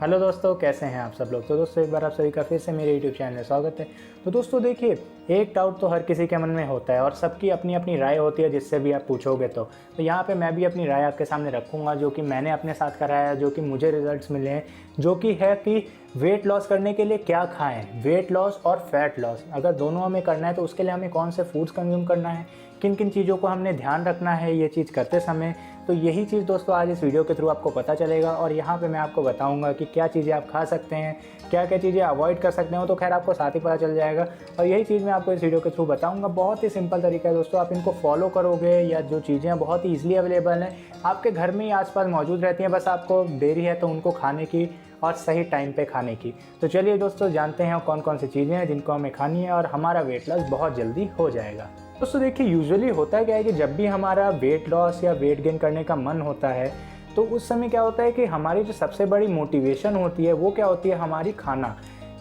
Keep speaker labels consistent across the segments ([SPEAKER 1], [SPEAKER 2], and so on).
[SPEAKER 1] Hello दोस्तों, कैसे हैं आप सब लोग। तो दोस्तों एक बार आप सभी का फिर से मेरे यूट्यूब चैनल में स्वागत है। तो दोस्तों देखिए, एक डाउट तो हर किसी के मन में होता है और सबकी अपनी अपनी राय होती है जिससे भी आप पूछोगे। तो यहाँ पे मैं भी अपनी राय आपके सामने रखूँगा जो कि मैंने अपने साथ कराया है, जो कि मुझे रिजल्ट्स मिले हैं, जो कि है कि वेट लॉस करने के लिए क्या खाएं, वेट लॉस और फैट लॉस अगर दोनों हमें करना है तो उसके लिए हमें कौन से फूड्स कंज्यूम करना है, किन किन चीज़ों को हमने ध्यान रखना है ये चीज़ करते समय। तो यही चीज़ दोस्तों आज इस वीडियो के थ्रू आपको पता चलेगा और यहाँ पे मैं आपको बताऊँगा कि क्या चीज़ें आप खा सकते हैं, क्या क्या चीज़ें अवॉइड कर सकते हो। तो खैर आपको साथ ही पता चल जाएगा और यही चीज़ मैं आपको इस वीडियो के थ्रू बताऊँगा। बहुत ही सिंपल तरीका है दोस्तों, आप इनको फॉलो करोगे या जो चीज़ें बहुत ही ईजिली अवेलेबल हैं, आपके घर में ही आसपास मौजूद रहती हैं, बस आपको देरी है तो उनको खाने की और सही टाइम पे खाने की। तो चलिए दोस्तों जानते हैं कौन कौन सी चीज़ें हैं जिनको हमें खानी है और हमारा वेट लॉस बहुत जल्दी हो जाएगा। दोस्तों देखिए, यूजुअली होता क्या है कि जब भी हमारा वेट लॉस या वेट गेन करने का मन होता है तो उस समय क्या होता है कि हमारी जो सबसे बड़ी मोटिवेशन होती है वो क्या होती है, हमारी खाना।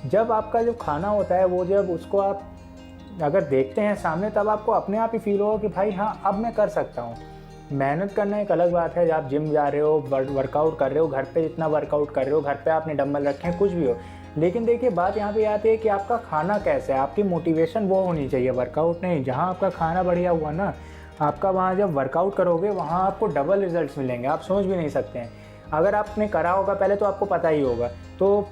[SPEAKER 1] जब आपका जो खाना होता है वो जब उसको आप अगर देखते हैं सामने तब आपको अपने आप ही फील होगा कि भाई हाँ, अब मैं कर सकता हूँ। मेहनत करना एक अलग बात है, जब आप जिम जा रहे हो, वर्कआउट कर रहे हो, घर पे जितना वर्कआउट कर रहे हो, घर पे आपने डंबल रखे हैं, कुछ भी हो। लेकिन देखिए बात यहाँ पे आती है कि आपका खाना कैसा है, आपकी मोटिवेशन वो होनी चाहिए, वर्कआउट नहीं। जहाँ आपका खाना बढ़िया हुआ ना, आपका वहाँ जब वर्कआउट करोगे वहाँ आपको डबल रिजल्ट्स मिलेंगे, आप सोच भी नहीं सकते हैं। अगर आपने करा होगा पहले तो आपको पता ही होगा। तो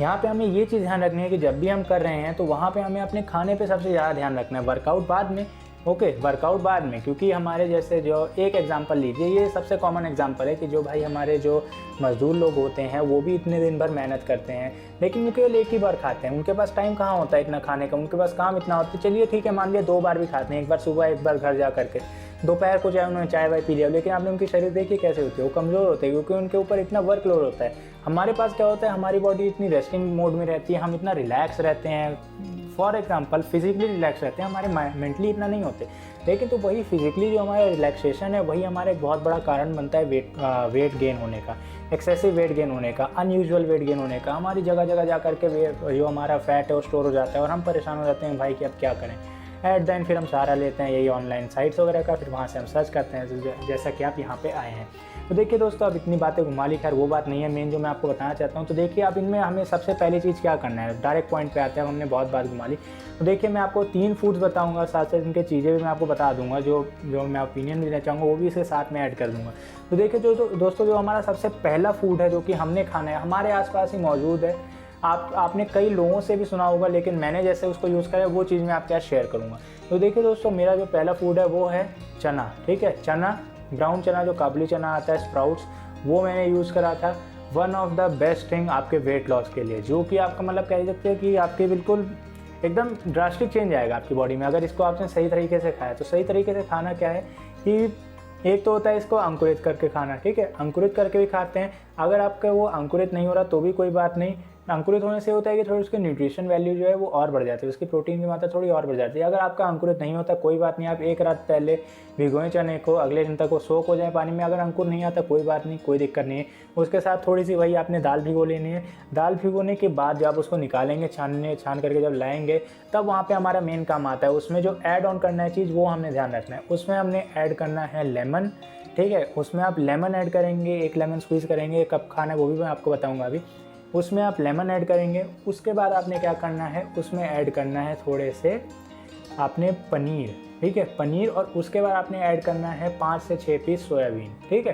[SPEAKER 1] यहाँ पे हमें ये चीज़ ध्यान रखनी है कि जब भी हम कर रहे हैं तो वहाँ पे हमें अपने खाने पे सबसे ज़्यादा ध्यान रखना है, वर्कआउट बाद में। ओके, वर्कआउट बाद में, क्योंकि हमारे जैसे जो एक एग्जांपल लीजिए, ये सबसे कॉमन एग्जांपल है कि जो भाई हमारे जो मजदूर लोग होते हैं वो भी इतने दिन भर मेहनत करते हैं लेकिन वो केवल एक ही बार खाते हैं। उनके पास टाइम कहाँ होता है इतना खाने का, उनके पास काम इतना होता है। चलिए ठीक है, मान लिया 2 बार भी खाते हैं, एक बार सुबह एक बार घर जा करके, दोपहर को चाहे उन्होंने चाय वाय पी लिया, लेकिन आपने उनकी शरीर देखिए कैसे होती है, वो कमज़ोर होते हैं क्योंकि उनके ऊपर इतना वर्कलोड होता है। हमारे पास क्या होता है, हमारी बॉडी इतनी रेस्टिंग मोड में रहती है, हम इतना रिलैक्स रहते हैं। फॉर एग्जांपल फिजिकली रिलैक्स रहते हैं, हमारे मेंटली इतना नहीं होते। लेकिन तो वही फिजिकली जो हमारा रिलैक्सेशन है वही हमारा एक बहुत बड़ा कारण बनता है वेट गेन होने का, एक्सेसिव वेट गेन होने का, अनयूजुअल वेट गेन होने का। हमारी जगह जगह जा करके जो हमारा फैट है वो स्टोर हो जाता है और हम परेशान हो जाते हैं भाई कि अब क्या करें। एट द एंड फिर हम सहारा लेते हैं यही ऑनलाइन साइट्स वगैरह का, फिर वहाँ से हम सर्च करते हैं जैसा कि आप यहाँ पे आए हैं। तो देखिए दोस्तों, अब इतनी बातें घुमा ली, खैर वो बात नहीं है, मेन जो मैं आपको बताना चाहता हूँ। तो देखिए अब इनमें हमें सबसे पहली चीज़ क्या करना है, डायरेक्ट पॉइंट पे आते हैं, हमने बहुत बात घुमा ली। तो देखिए मैं आपको 3 फूड्स बताऊँगा, साथ साथ इनके चीज़ें भी मैं आपको बता दूँगा, जो मैं ओपिनियन देना चाहूँगा वो भी इसके साथ में ऐड कर दूँगा। तो देखिए दोस्तों, जो हमारा सबसे पहला फूड है जो कि हमने खाना है, हमारे आसपास ही मौजूद है। आपने कई लोगों से भी सुना होगा लेकिन मैंने जैसे उसको यूज़ करा है वो चीज़ मैं आपके साथ शेयर करूँगा। तो देखिए दोस्तों, मेरा जो पहला फूड है वो है चना। ठीक है, चना, ब्राउन चना, जो काबुली चना आता है, स्प्राउट्स, वो मैंने यूज़ करा था। One of the best thing आपके वेट लॉस के लिए, जो कि आपका मतलब कह सकते हैं कि आपके बिल्कुल एकदम ड्रास्टिक चेंज आएगा आपकी बॉडी में अगर इसको आपने सही तरीके से खाया। तो सही तरीके से खाना क्या है कि एक तो होता है इसको अंकुरित करके खाना। ठीक है, अंकुरित करके भी खाते हैं, अगर आपका वो अंकुरित नहीं हो रहा तो भी कोई बात नहीं। अंकुरित होने से होता है कि थोड़ी उसकी न्यूट्रिशन वैल्यू जो है वो और बढ़ जाती है, उसकी प्रोटीन की मात्रा थोड़ी और बढ़ जाती है। अगर आपका अंकुरित नहीं होता कोई बात नहीं, आप एक रात पहले भिगोएं चने को, अगले दिन तक वो सोक हो जाए पानी में। अगर अंकुर नहीं आता कोई बात नहीं, कोई दिक्कत नहीं है। उसके साथ थोड़ी सी वही आपने दाल भिगो लेनी है। दाल भिगोने के बाद जब उसको निकालेंगे, छान करके जब लाएंगे, तब वहाँ पर हमारा मेन काम आता है। उसमें जो ऐड ऑन करना है चीज़ वो हमने ध्यान रखना है। उसमें हमने ऐड करना है लेमन। ठीक है, उसमें आप लेमन ऐड करेंगे, एक लेमन स्क्वीज़ करेंगे, कब खाना है वो भी मैं आपको बताऊंगा अभी। उसमें आप लेमन ऐड करेंगे। उसके बाद आपने क्या करना है, उसमें ऐड करना है थोड़े से आपने पनीर। ठीक है, पनीर, और उसके बाद आपने ऐड करना है 5 से 6 पीस सोयाबीन। ठीक है,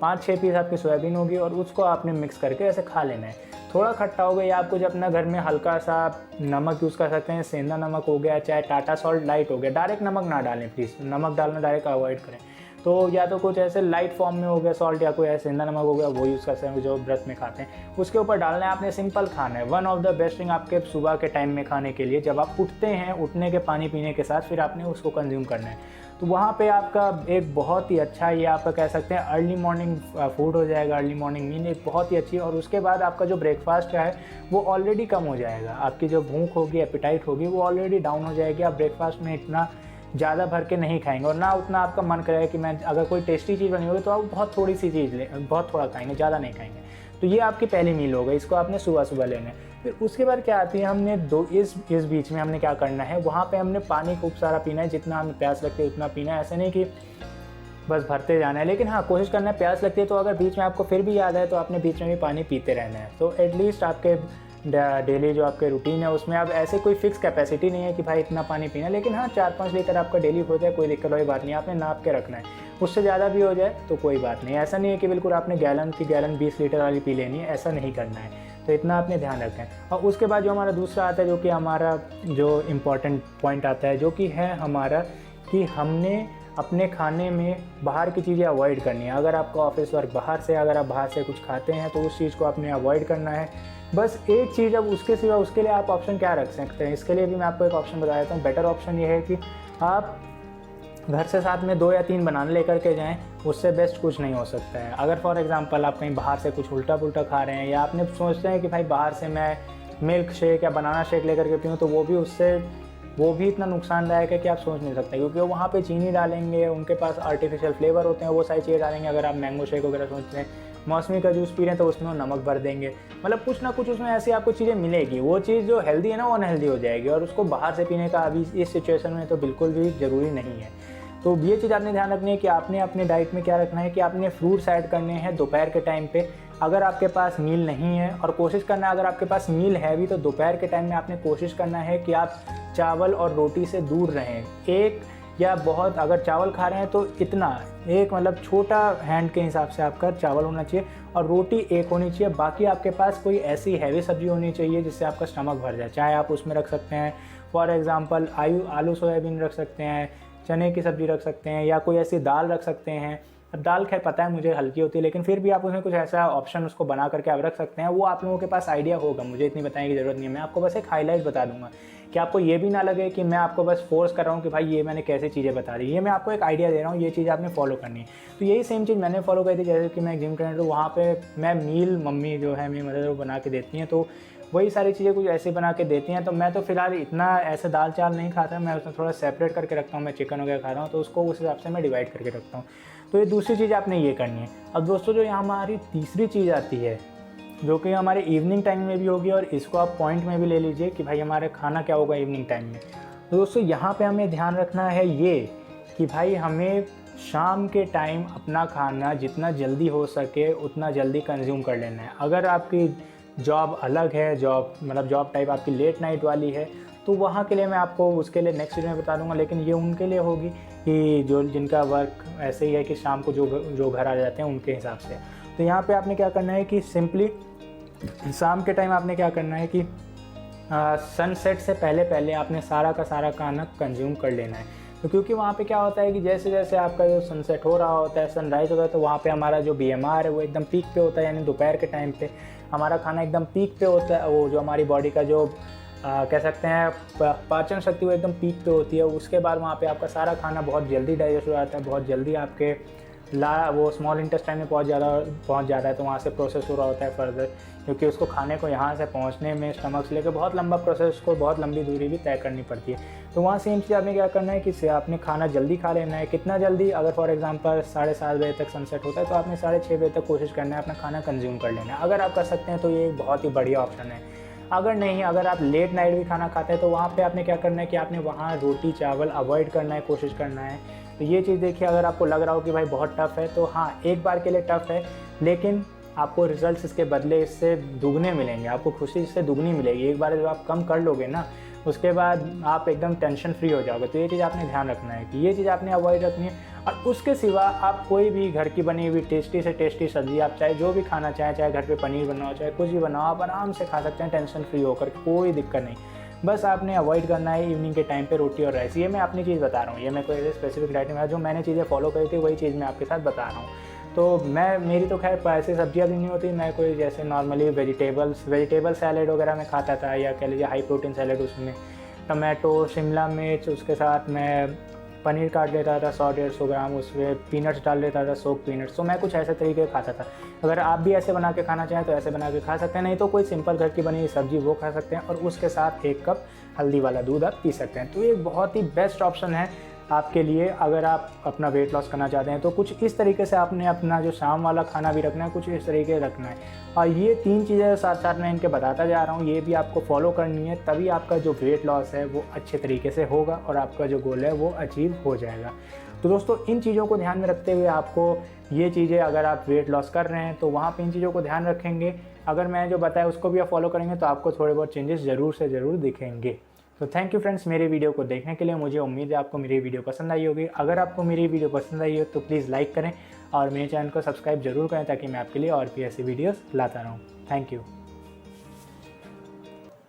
[SPEAKER 1] 5-6 पीस आपकी सोयाबीन होगी और उसको आपने मिक्स करके ऐसे खा लेना है। थोड़ा खट्टा हो गया, या आप कुछ अपना घर में हल्का सा नमक यूज़ कर सकते हैं, सेंधा नमक हो गया, चाहे टाटा सॉल्ट लाइट हो गया। डायरेक्ट नमक ना डालें प्लीज़, नमक डालना डायरेक्ट अवॉइड करें। तो या तो कुछ ऐसे लाइट फॉर्म में हो गया सॉल्ट, या कोई ऐसे सेंधा नमक हो गया, वो यूज़ कर सकते हैं जो व्रत में खाते हैं। उसके ऊपर डालना है आपने, सिंपल खाना है। One of the best thing आपके सुबह के टाइम में खाने के लिए, जब आप उठते हैं, उठने के पानी पीने के साथ फिर आपने उसको कंज्यूम करना है। तो वहाँ पे आपका एक बहुत ही अच्छा, ये आपका कह सकते हैं अर्ली मॉर्निंग फूड हो जाएगा, अर्ली मॉर्निंग मील एक बहुत ही अच्छी। और उसके बाद आपका जो ब्रेकफास्ट है वो ऑलरेडी कम हो जाएगा, आपकी जो भूख होगी, एपिटाइट होगी, वो ऑलरेडी डाउन हो जाएगी। आप ब्रेकफास्ट में इतना ज़्यादा भर के नहीं खाएंगे और ना उतना आपका मन करेगा कि मैं, अगर कोई टेस्टी चीज़ बनी होगी तो आप बहुत थोड़ी सी चीज़ बहुत थोड़ा खाएंगे, ज़्यादा नहीं खाएंगे। तो ये आपकी पहली मील हो गई, इसको आपने सुबह सुबह लेना है। फिर उसके बाद क्या आती है, हमने इस बीच में हमने क्या करना है, वहाँ पे हमने पानी खूब सारा पीना है, जितना हमें प्यास लगती है उतना पीना है। ऐसे नहीं कि बस भरते जाना है। लेकिन हाँ, कोशिश करना है, प्यास लगती है तो अगर बीच में आपको फिर भी याद है तो आपने बीच में भी पानी पीते रहना है। तो एटलीस्ट आपके डेली जो आपके रूटीन है उसमें आप ऐसे कोई फिक्स कैपेसिटी नहीं है कि भाई इतना पानी पीना है, लेकिन हाँ 4-5 लीटर आपका डेली हो जाए, कोई दिक्कत वाली बात नहीं, आपने नाप के रखना है। उससे ज़्यादा भी हो जाए तो कोई बात नहीं, ऐसा नहीं है कि बिल्कुल आपने गैलन 20 लीटर वाली पी लेनी है, ऐसा नहीं करना है। तो इतना आपने ध्यान रखना है। और उसके बाद जो हमारा दूसरा आता है, जो कि हमारा जो इम्पॉर्टेंट पॉइंट आता है, जो कि है हमारा कि हमने अपने खाने में बाहर की चीज़ें अवॉइड करनी है। अगर आपका ऑफिस वर्क बाहर से, अगर आप बाहर से कुछ खाते हैं तो उस चीज़ को आपने अवॉइड करना है। बस एक चीज़, अब उसके सिवा उसके लिए आप ऑप्शन क्या रख सकते हैं, इसके लिए भी मैं आपको एक ऑप्शन बता देता हूँ। बेटर ऑप्शन ये है कि आप घर से साथ में 2 या 3 बनाने लेकर के जाएं, उससे बेस्ट कुछ नहीं हो सकता है। अगर फॉर एग्जांपल आप कहीं बाहर से कुछ उल्टा पुल्टा खा रहे हैं, या आपने सोचते हैं कि भाई बाहर से मैं मिल्क शेक या बनाना शेक लेकर के पीऊँ, तो वो भी इतना नुकसानदायक है कि आप सोच नहीं सकते, क्योंकि वो वहाँ पे चीनी डालेंगे, उनके पास आर्टिफिशियल फ्लेवर होते हैं, वो सारी चीज़ें डालेंगे। अगर आप मैंगो शेक वगैरह सोचते हैं, मौसमी का जूस पी रहे हैं, तो उसमें वो नमक भर देंगे। मतलब कुछ ना कुछ उसमें ऐसी आपको चीज़ें मिलेगी, वो चीज़ जो हेल्दी है ना वो अनहेल्दी हो जाएगी, और उसको बाहर से पीने का अभी इस सिचुएशन में तो बिल्कुल भी ज़रूरी नहीं है। तो ये चीज़ आपने ध्यान रखनी है कि आपने अपने डाइट में क्या रखना है कि आपने फ्रूट्स ऐड करने हैं दोपहर के टाइम पे। अगर आपके पास मील नहीं है, और कोशिश करना है अगर आपके पास मील है भी, तो दोपहर के टाइम में आपने कोशिश करना है कि आप चावल और रोटी से दूर रहें। एक या बहुत, अगर चावल खा रहे हैं तो इतना एक, मतलब छोटा हैंड के हिसाब से आपका चावल होना चाहिए, और रोटी एक होनी चाहिए। बाकी आपके पास कोई ऐसी हैवी सब्जी होनी चाहिए जिससे आपका स्टमक भर जाए। चाहे आप उसमें रख सकते हैं फॉर एग्जांपल आलू सोयाबीन रख सकते हैं, चने की सब्ज़ी रख सकते हैं, या कोई ऐसी दाल रख सकते हैं। अब दाल खैर पता है मुझे हल्की होती है, लेकिन फिर भी आप उसमें कुछ ऐसा ऑप्शन उसको बना करके आप रख सकते हैं। वो आप लोगों के पास आइडिया होगा, मुझे इतनी बताने की ज़रूरत नहीं है। मैं आपको बस एक हाईलाइट बता दूंगा कि आपको ये भी ना लगे कि मैं आपको बस फोर्स कर रहा हूँ कि भाई ये मैंने कैसी चीज़ें बता दी। ये मैं आपको एक आइडिया दे रहा हूँ, ये चीज़ आपने फॉलो करनी है। तो यही सेम चीज़ मैंने फॉलो करी थी। जैसे कि मैं जिम ट्रेनर, तो वहाँ पर मैं मील मम्मी जो है मेरी मदर वो बना के देती हैं, तो वही सारी चीज़ें कुछ ऐसे बना के देती हैं। तो मैं तो फिलहाल इतना ऐसे दाल चावल नहीं खाता, मैं उसमें थोड़ा सेपरेट करके रखता हूँ। मैं चिकन वगैरह खाता हूँ तो उसको उस हिसाब से मैं डिवाइड करके रखता हूँ। तो ये दूसरी चीज़ आपने ये करनी है। अब दोस्तों जो यहाँ हमारी तीसरी चीज़ आती है, जो कि हमारे इवनिंग टाइम में भी होगी, और इसको आप पॉइंट में भी ले लीजिए कि भाई हमारा खाना क्या होगा इवनिंग टाइम में। तो दोस्तों यहाँ पे हमें ध्यान रखना है ये कि भाई हमें शाम के टाइम अपना खाना जितना जल्दी हो सके उतना जल्दी कंज्यूम कर लेना है। अगर आपकी जॉब अलग है, जॉब टाइप आपकी लेट नाइट वाली है, तो वहाँ के लिए मैं आपको उसके लिए नेक्स्ट वीडियो में बता दूंगा। लेकिन ये उनके लिए होगी कि जिनका वर्क ऐसे ही है कि शाम को जो घर आ जाते हैं उनके हिसाब से। तो यहाँ पे आपने क्या करना है कि सिंपली शाम के टाइम आपने क्या करना है कि सनसेट से पहले आपने सारा का सारा खाना कंज्यूम कर लेना है। तो क्योंकि वहाँ पे क्या होता है कि जैसे जैसे आपका जो सनसेट हो रहा होता है, सनराइज़ होता है, तो वहाँ पे हमारा जो BMR है वो एकदम पीक पे होता है। यानी दोपहर के टाइम पे हमारा खाना एकदम पीक पे होता है। वो जो हमारी बॉडी का जो कह सकते हैं पाचन शक्ति वो एकदम पीक पे होती है। उसके बाद वहाँ पे आपका सारा खाना बहुत जल्दी डाइजेस्ट हो जाता है, बहुत जल्दी आपके वो स्मॉल इंटेस्टाइन में पहुँच जाता है। तो वहाँ से प्रोसेस हो रहा होता है फर्दर, क्योंकि उसको खाने को यहाँ से पहुँचने में स्टमक से लेकर बहुत लंबा प्रोसेस को बहुत लंबी दूरी भी तय करनी पड़ती है। तो वहाँ सेम चीज़ आपने क्या करना है कि आपने खाना जल्दी खा लेना है। कितना जल्दी, अगर फॉर एग्जांपल 7:30 बजे तक सनसेट होता है तो आपने 6:30 बजे तक कोशिश करना है अपना खाना कंज्यूम कर लेना है। अगर आप कर सकते हैं तो ये एक बहुत ही बढ़िया ऑप्शन है। अगर नहीं, अगर आप लेट नाइट भी खाना खाते हैं तो वहाँ पे आपने क्या करना है कि आपने वहाँ रोटी चावल अवॉइड करना है, कोशिश करना है। तो ये चीज़ देखिए, अगर आपको लग रहा हो कि भाई बहुत टफ़ है, तो हाँ एक बार के लिए टफ़ है, लेकिन आपको रिजल्ट्स इसके बदले इससे दुगने मिलेंगे, आपको खुशी इससे दुगनी मिलेगी। एक बार जब आप कम कर लोगे ना, उसके बाद आप एकदम टेंशन फ्री हो जाओगे। तो ये चीज़ आपने ध्यान रखना है कि ये चीज़ आपने अवॉइड रखनी है। और उसके सिवा आप कोई भी घर की बनी हुई टेस्टी से टेस्टी सब्ज़ी आप चाहे जो भी खाना चाहें, चाहे घर पे पनीर बनाओ, चाहे कुछ भी बनाओ, आप आराम से खा सकते हैं टेंशन फ्री होकर, कोई दिक्कत नहीं। बस आपने अवॉइड करना है इवनिंग के टाइम पे रोटी और राइस। ये मैं अपनी चीज़ बता रहा हूँ, ये मैं कोई स्पेसिफिक डाइट नहीं, जो मैंने चीज़ें फॉलो करी थी वही चीज़ मैं आपके साथ बता रहा हूँ। तो मेरी तो खैर ऐसी सब्जियाँ भी नहीं होती, मैं कोई जैसे नॉर्मली वेजिटेबल सैलेड वगैरह में खाता था, या कह लीजिए हाई प्रोटीन सैलेड, उसमें टमाटो शिमला मिर्च, उसके साथ मैं पनीर काट लेता था 100-150 ग्राम, उसमें पीनट्स डाल लेता था, सोक पीनट्स। तो मैं कुछ ऐसे तरीके खाता था। अगर आप भी ऐसे बना के खाना चाहें तो ऐसे बना के खा सकते हैं, नहीं तो कोई सिंपल घर की बनी हुई सब्जी वो खा सकते हैं, और उसके साथ 1 कप हल्दी वाला दूध आप पी सकते हैं। तो ये बहुत ही बेस्ट ऑप्शन है आपके लिए अगर आप अपना वेट लॉस करना चाहते हैं। तो कुछ इस तरीके से आपने अपना जो शाम वाला खाना भी रखना है, कुछ इस तरीके से रखना है। और ये 3 चीज़ें साथ साथ मैं इनके बताता जा रहा हूँ, ये भी आपको फॉलो करनी है, तभी आपका जो वेट लॉस है वो अच्छे तरीके से होगा और आपका जो गोल है वो अचीव हो जाएगा। तो दोस्तों इन चीज़ों को ध्यान में रखते हुए आपको ये चीज़ें, अगर आप वेट लॉस कर रहे हैं तो वहाँ पे इन चीज़ों को ध्यान रखेंगे, अगर मैं जो बताया उसको भी आप फॉलो करेंगे तो आपको थोड़े बहुत चेंजेस ज़रूर से ज़रूर दिखेंगे। तो थैंक यू फ्रेंड्स मेरे वीडियो को देखने के लिए। मुझे उम्मीद है आपको मेरी वीडियो पसंद आई होगी। अगर आपको मेरी वीडियो पसंद आई हो तो प्लीज़ लाइक करें और मेरे चैनल को सब्सक्राइब जरूर करें ताकि मैं आपके लिए और भी ऐसी वीडियोस लाता रहूं। Thank you.